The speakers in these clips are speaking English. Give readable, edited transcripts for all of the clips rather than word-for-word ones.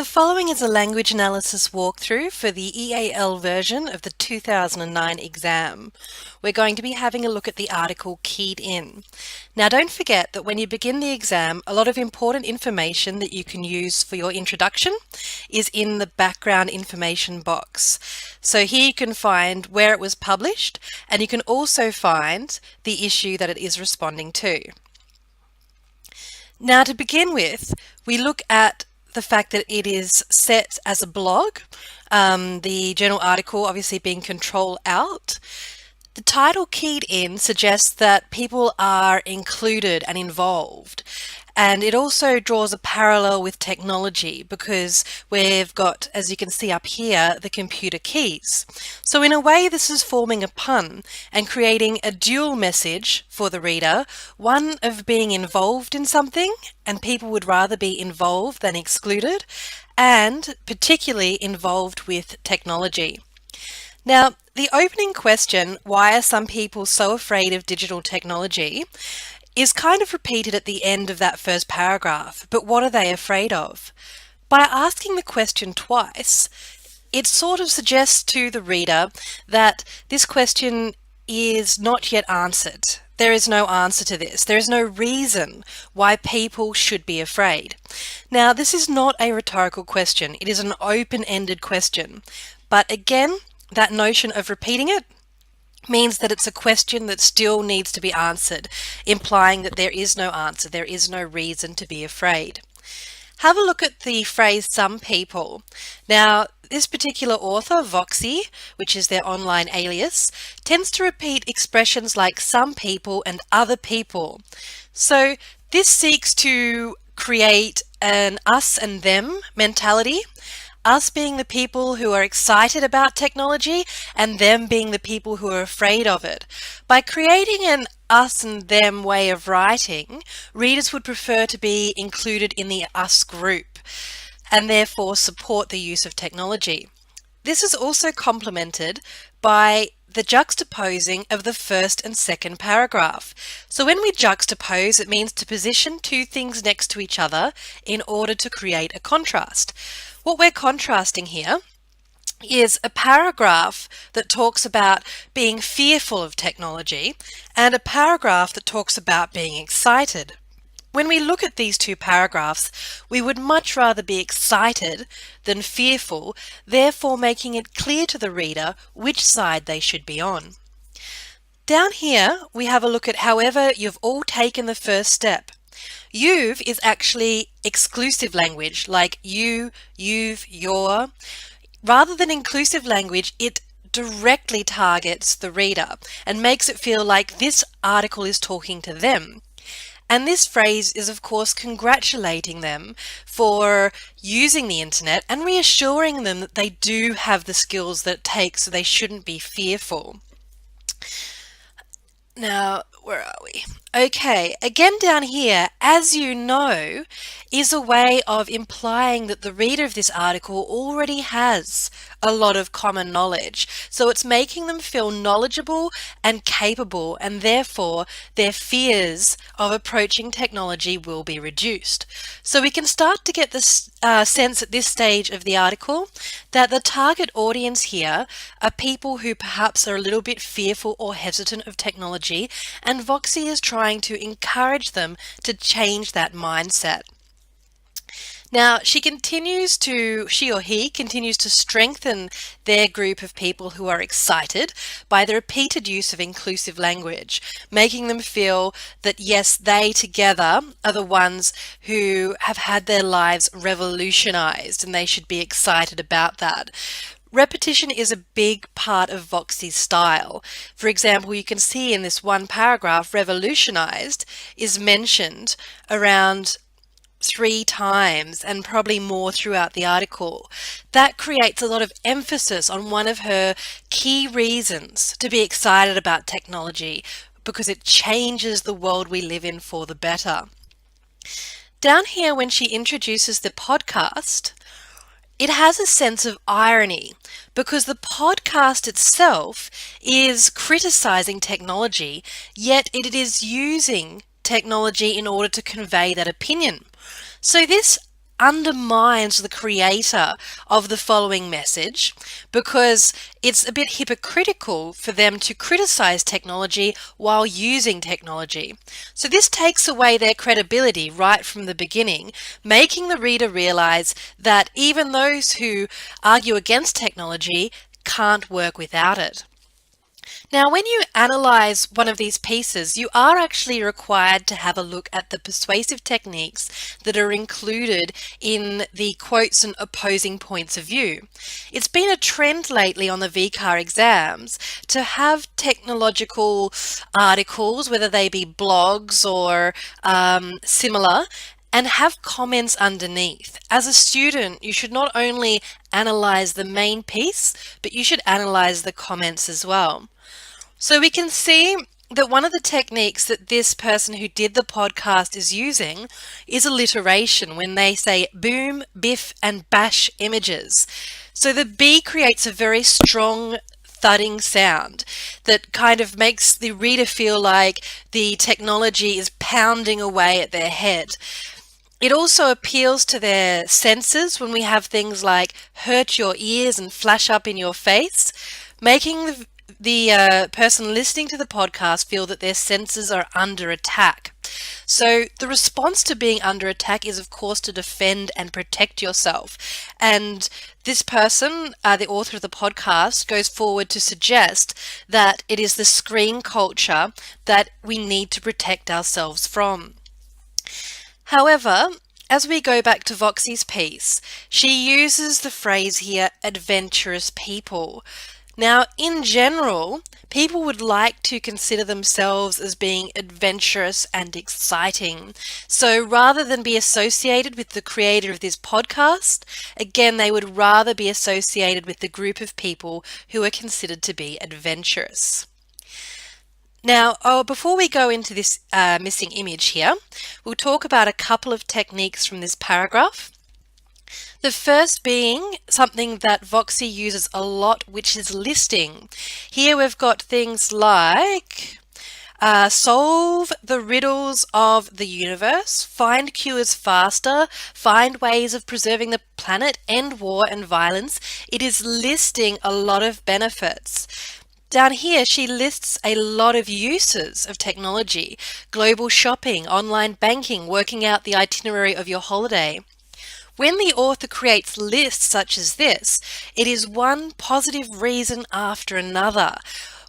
The following is a language analysis walkthrough for the EAL version of the 2009 exam. We're going to be having a look at the article keyed in. Now don't forget that when you begin the exam, a lot of important information that you can use for your introduction is in the background information box. So here you can find where it was published, and you can also find the issue that it is responding to. Now to begin with, we look at the fact that it is set as a blog, the journal article obviously being Control Alt. The title keyed in suggests that people are included and involved. And it also draws a parallel with technology because we've got, as you can see up here, the computer keys. So in a way, this is forming a pun and creating a dual message for the reader, one of being involved in something, and people would rather be involved than excluded, and particularly involved with technology. Now, the opening question, why are some people so afraid of digital technology, is kind of repeated at the end of that first paragraph. But what are they afraid of? By asking the question twice, it sort of suggests to the reader that this question is not yet answered. There is no answer to this. There is no reason why people should be afraid. Now, this is not a rhetorical question. It is an open-ended question. But again, that notion of repeating it means that it's a question that still needs to be answered, implying that there is no answer, there is no reason to be afraid. Have a look at the phrase some people. Now, this particular author, Voxy, which is their online alias, tends to repeat expressions like some people and other people. So this seeks to create an us and them mentality, us being the people who are excited about technology and them being the people who are afraid of it. By creating an us and them way of writing, readers would prefer to be included in the us group and therefore support the use of technology. This is also complemented by the juxtaposing of the first and second paragraph. So when we juxtapose, it means to position two things next to each other in order to create a contrast. What we're contrasting here is a paragraph that talks about being fearful of technology and a paragraph that talks about being excited. When we look at these two paragraphs, we would much rather be excited than fearful, therefore making it clear to the reader which side they should be on. Down here, we have a look at however you've all taken the first step. You've is actually exclusive language, like you, you've, your. Rather than inclusive language, it directly targets the reader and makes it feel like this article is talking to them. And this phrase is, of course, congratulating them for using the internet and reassuring them that they do have the skills that it takes, so they shouldn't be fearful. Now, where are we? Okay, again down here, as you know, is a way of implying that the reader of this article already has a lot of common knowledge. So it's making them feel knowledgeable and capable, and therefore their fears of approaching technology will be reduced. So we can start to get this sense at this stage of the article that the target audience here are people who perhaps are a little bit fearful or hesitant of technology, and Voxy is trying to encourage them to change that mindset. Now, she or he continues to strengthen their group of people who are excited by the repeated use of inclusive language, making them feel that yes, they together are the ones who have had their lives revolutionized and they should be excited about that. Repetition is a big part of Voxy's style. For example, you can see in this one paragraph, revolutionized is mentioned around 3 times and probably more throughout the article. That creates a lot of emphasis on one of her key reasons to be excited about technology, because it changes the world we live in for the better. Down here, when she introduces the podcast, it has a sense of irony because the podcast itself is criticizing technology, yet it is using technology in order to convey that opinion. So this undermines the creator of the following message, because it's a bit hypocritical for them to criticize technology while using technology. So this takes away their credibility right from the beginning, making the reader realize that even those who argue against technology can't work without it. Now, when you analyze one of these pieces, you are actually required to have a look at the persuasive techniques that are included in the quotes and opposing points of view. It's been a trend lately on the VCAR exams to have technological articles, whether they be blogs or similar, and have comments underneath. As a student, you should not only analyze the main piece, but you should analyze the comments as well. So we can see that one of the techniques that this person who did the podcast is using is alliteration, when they say boom, biff, and bash images. So the B creates a very strong thudding sound that kind of makes the reader feel like the technology is pounding away at their head. It also appeals to their senses when we have things like hurt your ears and flash up in your face, making the person listening to the podcast feel that their senses are under attack. So the response to being under attack is, of course, to defend and protect yourself. And this person, the author of the podcast, goes forward to suggest that it is the screen culture that we need to protect ourselves from. However, as we go back to Voxie's piece, she uses the phrase here, adventurous people. Now, in general, people would like to consider themselves as being adventurous and exciting. So rather than be associated with the creator of this podcast, again, they would rather be associated with the group of people who are considered to be adventurous. Now, before we go into this missing image here, we'll talk about a couple of techniques from this paragraph. The first being something that Voxie uses a lot, which is listing. Here we've got things like solve the riddles of the universe, find cures faster, find ways of preserving the planet, end war and violence. It is listing a lot of benefits. Down here, she lists a lot of uses of technology: global shopping, online banking, working out the itinerary of your holiday. When the author creates lists such as this, it is one positive reason after another,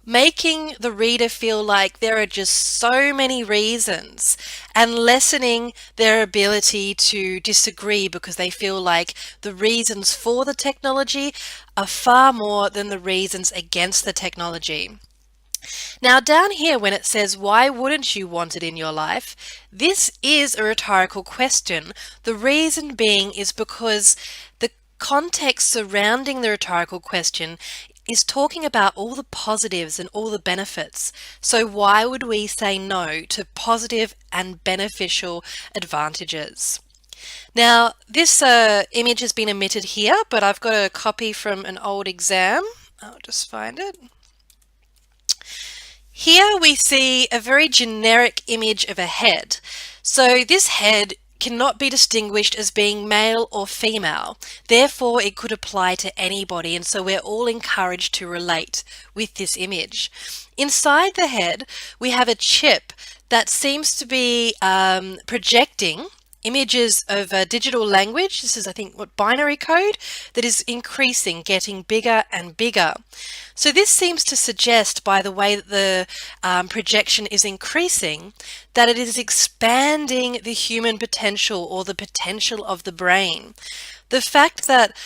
making the reader feel like there are just so many reasons, and lessening their ability to disagree because they feel like the reasons for the technology are far more than the reasons against the technology. Now down here when it says, why wouldn't you want it in your life? This is a rhetorical question. The reason being is because the context surrounding the rhetorical question is talking about all the positives and all the benefits. So why would we say no to positive and beneficial advantages? Now this image has been omitted here, but I've got a copy from an old exam. I'll just find it. Here we see a very generic image of a head. So this head cannot be distinguished as being male or female. Therefore, it could apply to anybody, and so we're all encouraged to relate with this image. Inside the head, we have a chip that seems to be projecting images of a digital language. This is, I think, what binary code that is increasing, getting bigger and bigger. So this seems to suggest, by the way that the projection is increasing, that it is expanding the human potential or the potential of the brain. The fact that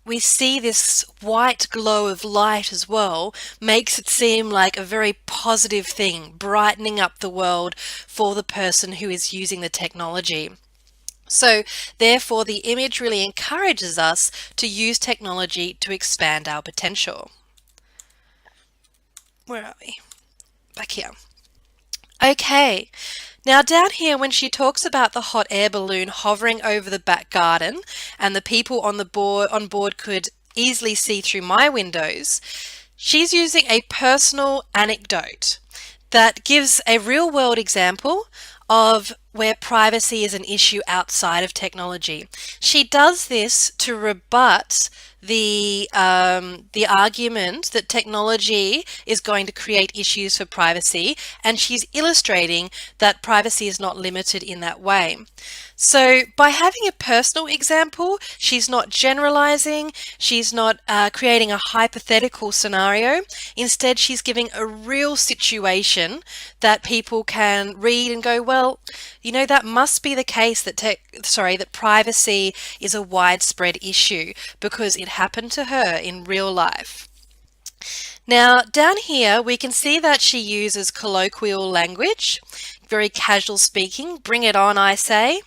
we see this white glow of light as well makes it seem like a very positive thing, brightening up the world for the person who is using the technology. So therefore, the image really encourages us to use technology to expand our potential. Where are we? Back here. Okay. Now down here, when she talks about the hot air balloon hovering over the back garden and the people on board could easily see through my windows, she's using a personal anecdote that gives a real world example of where privacy is an issue outside of technology. She does this to rebut the argument that technology is going to create issues for privacy, and she's illustrating that privacy is not limited in that way. So by having a personal example, she's not generalizing, she's not creating a hypothetical scenario. Instead, she's giving a real situation that people can read and go, well, you know, that must be the case that that privacy is a widespread issue because it happened to her in real life. Now, down here, we can see that she uses colloquial language, very casual speaking, bring it on, I say.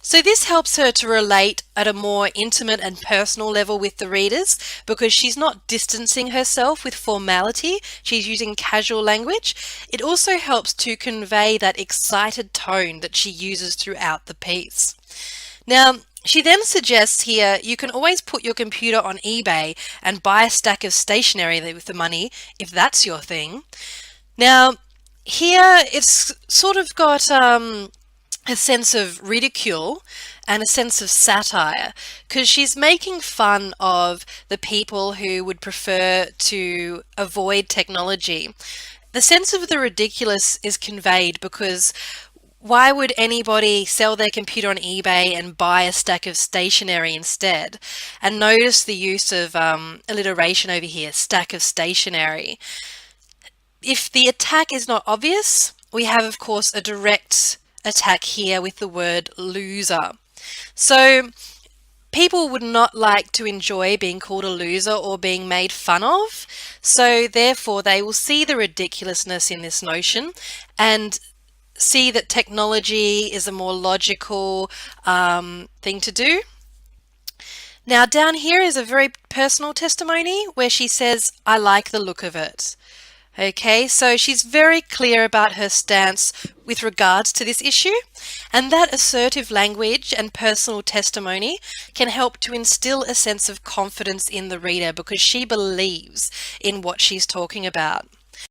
So this helps her to relate at a more intimate and personal level with the readers because she's not distancing herself with formality, she's using casual language. It also helps to convey that excited tone that she uses throughout the piece. Now, she then suggests here you can always put your computer on eBay and buy a stack of stationery with the money if that's your thing. Now, here it's sort of got a sense of ridicule and a sense of satire because she's making fun of the people who would prefer to avoid technology. The sense of the ridiculous is conveyed because why would anybody sell their computer on eBay and buy a stack of stationery instead? And notice the use of alliteration over here, stack of stationery. If the attack is not obvious, we have, of course, a direct attack here with the word loser. So people would not like to enjoy being called a loser or being made fun of. So therefore, they will see the ridiculousness in this notion and see that technology is a more logical thing to do. Now down here is a very personal testimony where she says, I like the look of it. Okay, so she's very clear about her stance with regards to this issue, and that assertive language and personal testimony can help to instill a sense of confidence in the reader because she believes in what she's talking about.